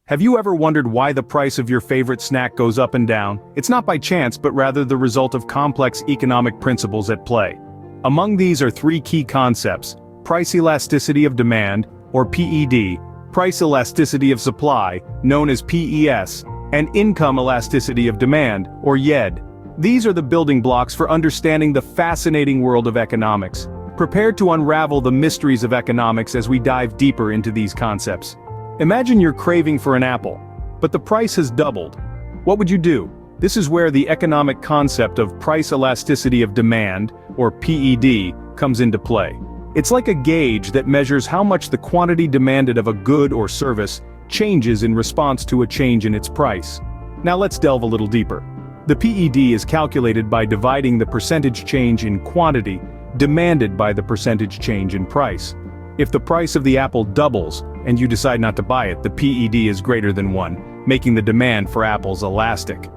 Have you ever wondered why the price of your favorite snack goes up and down? It's not by chance but rather the result of complex economic principles at play. Among these are three key concepts: price elasticity of demand, or PED, price elasticity of supply, known as PES, and income elasticity of demand, or YED. These are the building blocks for understanding the fascinating world of economics. Prepare to unravel the mysteries of economics as we dive deeper into these concepts. Imagine you're craving for an apple, but the price has doubled. What would you do? This is where the economic concept of price elasticity of demand, or PED, comes into play. It's like a gauge that measures how much the quantity demanded of a good or service changes in response to a change in its price. Now let's delve a little deeper. The PED is calculated by dividing the percentage change in quantity demanded by the percentage change in price. If the price of the apple doubles, and you decide not to buy it, the PED is greater than 1, making the demand for apples elastic.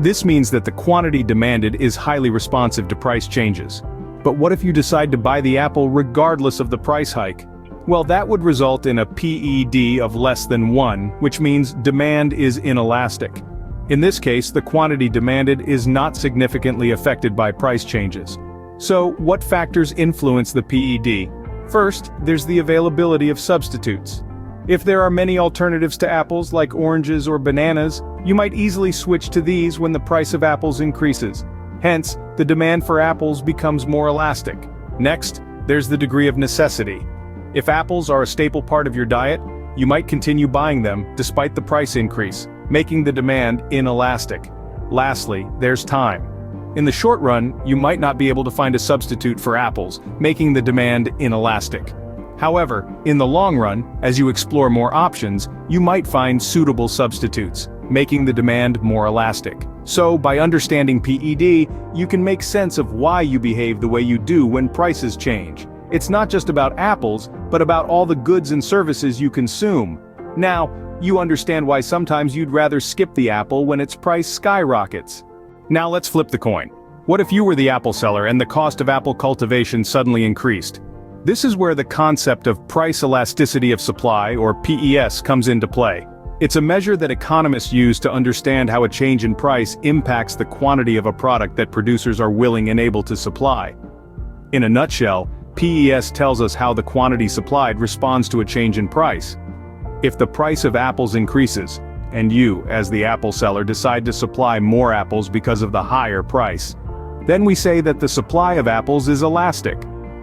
This means that the quantity demanded is highly responsive to price changes. But what if you decide to buy the apple regardless of the price hike? Well, that would result in a PED of less than 1, which means demand is inelastic. In this case, the quantity demanded is not significantly affected by price changes. So, what factors influence the PED? First, there's the availability of substitutes. If there are many alternatives to apples like oranges or bananas, you might easily switch to these when the price of apples increases. Hence, the demand for apples becomes more elastic. Next, there's the degree of necessity. If apples are a staple part of your diet, you might continue buying them despite the price increase, making the demand inelastic. Lastly, there's time. In the short run, you might not be able to find a substitute for apples, making the demand inelastic. However, in the long run, as you explore more options, you might find suitable substitutes, making the demand more elastic. So, by understanding PED, you can make sense of why you behave the way you do when prices change. It's not just about apples, but about all the goods and services you consume. Now, you understand why sometimes you'd rather skip the apple when its price skyrockets. Now let's flip the coin. What if you were the apple seller and the cost of apple cultivation suddenly increased? This is where the concept of price elasticity of supply, or PES, comes into play. It's a measure that economists use to understand how a change in price impacts the quantity of a product that producers are willing and able to supply. In a nutshell, PES tells us how the quantity supplied responds to a change in price. If the price of apples increases, and you, as the apple seller, decide to supply more apples because of the higher price, then we say that the supply of apples is elastic.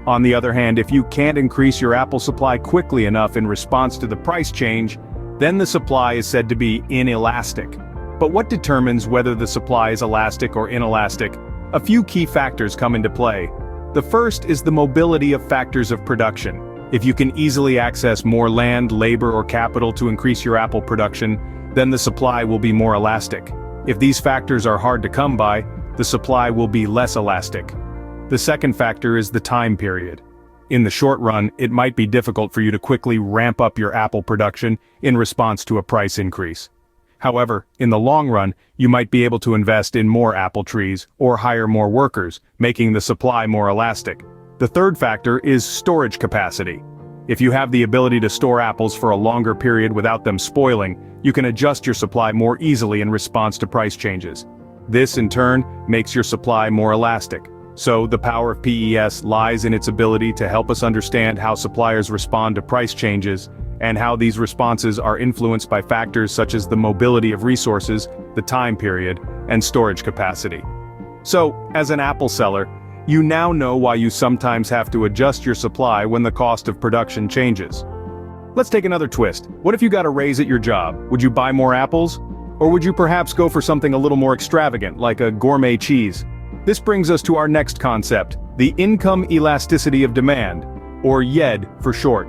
On the other hand, if you can't increase your apple supply quickly enough in response to the price change, then the supply is said to be inelastic. But what determines whether the supply is elastic or inelastic? A few key factors come into play. The first is the mobility of factors of production. If you can easily access more land, labor, or capital to increase your apple production, then the supply will be more elastic. If these factors are hard to come by, the supply will be less elastic. The second factor is the time period. In the short run, it might be difficult for you to quickly ramp up your apple production in response to a price increase. However, in the long run, you might be able to invest in more apple trees or hire more workers, making the supply more elastic. The third factor is storage capacity. If you have the ability to store apples for a longer period without them spoiling, you can adjust your supply more easily in response to price changes. This, in turn, makes your supply more elastic. So, the power of PES lies in its ability to help us understand how suppliers respond to price changes, and how these responses are influenced by factors such as the mobility of resources, the time period, and storage capacity. So, as an apple seller, you now know why you sometimes have to adjust your supply when the cost of production changes. Let's take another twist. What if you got a raise at your job? Would you buy more apples? Or would you perhaps go for something a little more extravagant, like a gourmet cheese? This brings us to our next concept, the income elasticity of demand, or YED for short.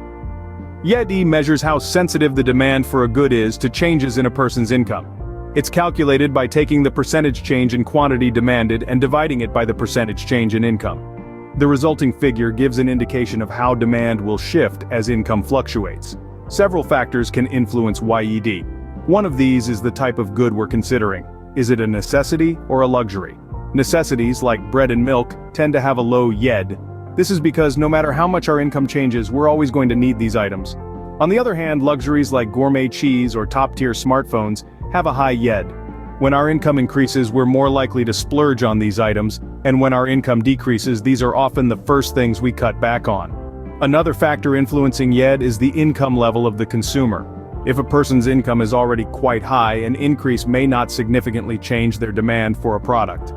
YED measures how sensitive the demand for a good is to changes in a person's income. It's calculated by taking the percentage change in quantity demanded and dividing it by the percentage change in income. The resulting figure gives an indication of how demand will shift as income fluctuates. Several factors can influence YED. One of these is the type of good we're considering. Is it a necessity or a luxury? Necessities, like bread and milk, tend to have a low YED. This is because no matter how much our income changes, we're always going to need these items. On the other hand, luxuries like gourmet cheese or top-tier smartphones have a high YED. When our income increases, we're more likely to splurge on these items, and when our income decreases, these are often the first things we cut back on. Another factor influencing YED is the income level of the consumer. If a person's income is already quite high, an increase may not significantly change their demand for a product.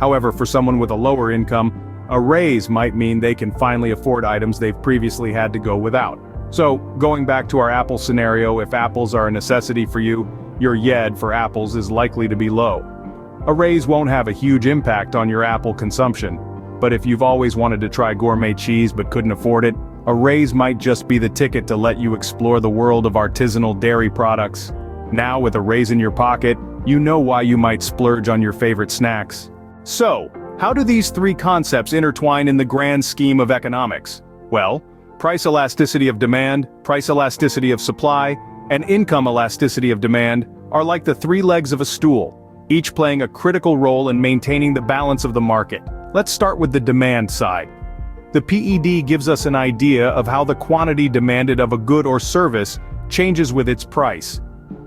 However, for someone with a lower income, a raise might mean they can finally afford items they've previously had to go without. So, going back to our Apple scenario, if apples are a necessity for you, your YED for apples is likely to be low. A raise won't have a huge impact on your apple consumption, but if you've always wanted to try gourmet cheese but couldn't afford it, a raise might just be the ticket to let you explore the world of artisanal dairy products. Now, with a raise in your pocket, you know why you might splurge on your favorite snacks. So, how do these three concepts intertwine in the grand scheme of economics? Well, price elasticity of demand, price elasticity of supply, and income elasticity of demand are like the three legs of a stool, each playing a critical role in maintaining the balance of the market. Let's start with the demand side. The PED gives us an idea of how the quantity demanded of a good or service changes with its price.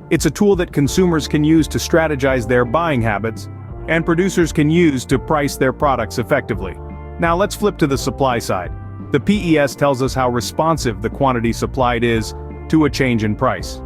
It's a tool that consumers can use to strategize their buying habits, and producers can use to price their products effectively. Now let's flip to the supply side. The PES tells us how responsive the quantity supplied is to a change in price.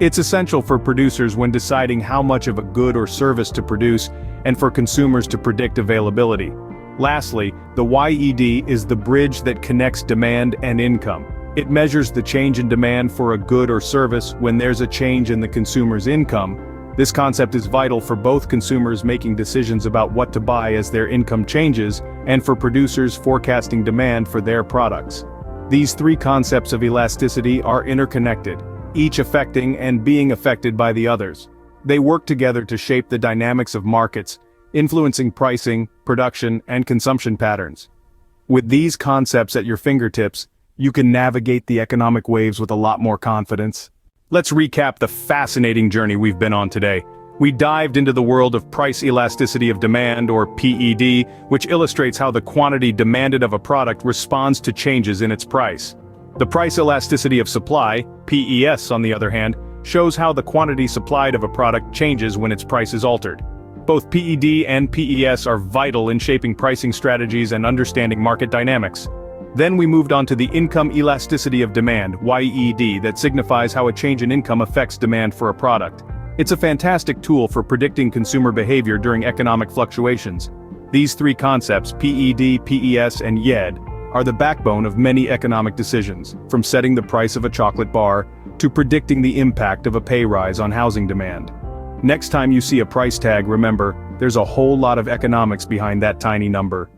It's essential for producers when deciding how much of a good or service to produce, and for consumers to predict availability. Lastly, the YED is the bridge that connects demand and income. It measures the change in demand for a good or service when there's a change in the consumer's income. This concept is vital for both consumers making decisions about what to buy as their income changes, and for producers forecasting demand for their products. These three concepts of elasticity are interconnected, each affecting and being affected by the others. They work together to shape the dynamics of markets, influencing pricing, production, and consumption patterns. With these concepts at your fingertips, you can navigate the economic waves with a lot more confidence. Let's recap the fascinating journey we've been on today. We dived into the world of price elasticity of demand, or PED, which illustrates how the quantity demanded of a product responds to changes in its price. The price elasticity of supply, PES on the other hand, shows how the quantity supplied of a product changes when its price is altered. Both PED and PES are vital in shaping pricing strategies and understanding market dynamics. Then we moved on to the income elasticity of demand, YED, that signifies how a change in income affects demand for a product. It's a fantastic tool for predicting consumer behavior during economic fluctuations. These three concepts, PED, PES, and YED, are the backbone of many economic decisions, from setting the price of a chocolate bar to predicting the impact of a pay rise on housing demand. Next time you see a price tag, remember, there's a whole lot of economics behind that tiny number.